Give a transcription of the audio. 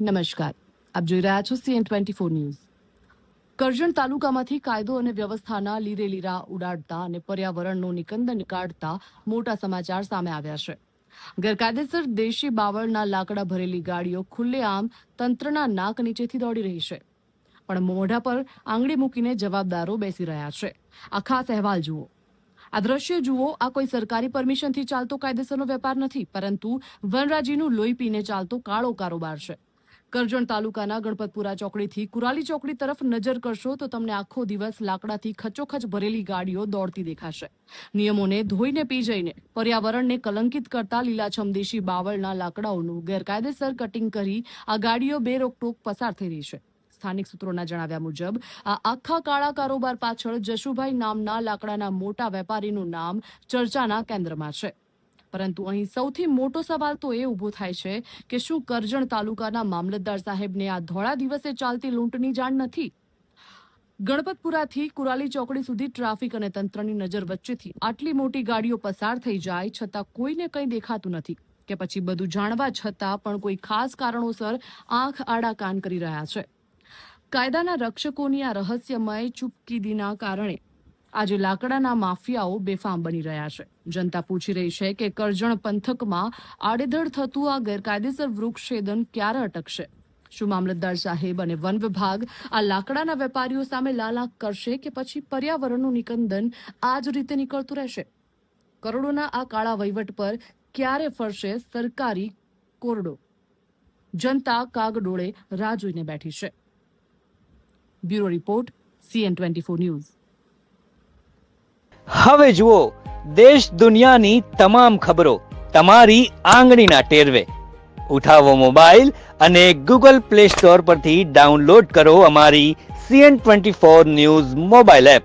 નમસ્કાર, આપ જોઈ રહ્યા છો CN24 ન્યૂઝ. કરજણ તાલુકામાંથી કાયદો અને વ્યવસ્થાના લીરે લીરા ઉડાડતા અને પર્યાવરણનું નિકંદન કાઢતા મોટા સમાચાર સામે આવ્યા છે. ગેરકાયદેસર દેશી બાવળના લાકડા ભરેલી ગાડીઓ ખુલ્લેઆમ તંત્રના નાક નીચેથી દોડી રહી છે, પણ મોઢા પર આંગળી મૂકીને જવાબદારો બેસી રહ્યા છે. આ ખાસ અહેવાલ જુઓ. આ દ્રશ્ય જુઓ. આ કોઈ સરકારી પરમિશનથી ચાલતો કાયદેસરનો વેપાર નથી, પરંતુ વનરાજીનું લોહી પીને ચાલતો કાળો કારોબાર છે. કરજણ તાલુકાના ગણપતપુરા ચોકડીથી કુરાલી ચોકડી તરફ નજર કરશો તો તમને આખો દિવસ લાકડાથી ખચોખચ ભરેલી ગાડીઓ દોડતી દેખાશે. નિયમોને ધોઈને પી જઈને પર્યાવરણને કલંકિત કરતા લીલાછમ દેશી બાવળના લાકડાઓનું ગેરકાયદેસર કટિંગ કરી આ ગાડીઓ બેરોકટોક પસાર થઈ રહી છે. સ્થાનિક સૂત્રોના જણાવ્યા મુજબ આ આખા કાળા કારોબાર પાછળ જશુભાઈ નામના લાકડાના મોટા વેપારીનું નામ ચર્ચાના કેન્દ્રમાં છે. પરંતુ અહીં સૌથી મોટો સવાલ તો એ ઊભો થાય છે કે શું કરજણ તાલુકાના મામલતદાર સાહેબને આ ધોળા દિવસે ચાલતી લૂંટની જાણ નથી? ગણપતપુરાથી કુરાલી ચોકડી સુધી ટ્રાફિક અને તંત્રની નજર વચ્ચેથી આટલી મોટી ગાડીઓ પસાર થઈ જાય છતાં કોઈને કંઈ દેખાતું નથી, કે પછી બધું જાણવા છતાં પણ કોઈ ખાસ કારણોસર આંખ આડા કાન કરી રહ્યા છે. કાયદાના રક્ષકોની આ રહસ્યમય ચૂપકીદીના કારણે આજે લાકડાના માફિયાઓ બેફામ બની રહ્યા છે. જનતા પૂછી રહી છે કે કરજણ પંથકમાં આડેધડ થતું આ ગેરકાયદેસર વૃક્ષછેદન ક્યારે અટકશે? શું મામલતદાર સાહેબ અને વન વિભાગ આ લાકડાના વેપારીઓ સામે લાલાક કરશે કે પછી પર્યાવરણનું નિકંદન આ જ રીતે નીકળતું રહેશે? કરોડોના આ કાળા વહીવટ પર ક્યારે ફરશે સરકારી કોરડો? જનતા કાગડોળે રાહ જોઈને બેઠી છે. Bureau report, CN24 news. હવે જુઓ દેશ દુનિયાની તમામ ખબરો તમારી આંગળીના ટેરવે. ઉઠાવો મોબાઈલ અને Google Play Store પરથી ડાઉનલોડ કરો અમારી CN24 ન્યૂઝ મોબાઈલ એપ.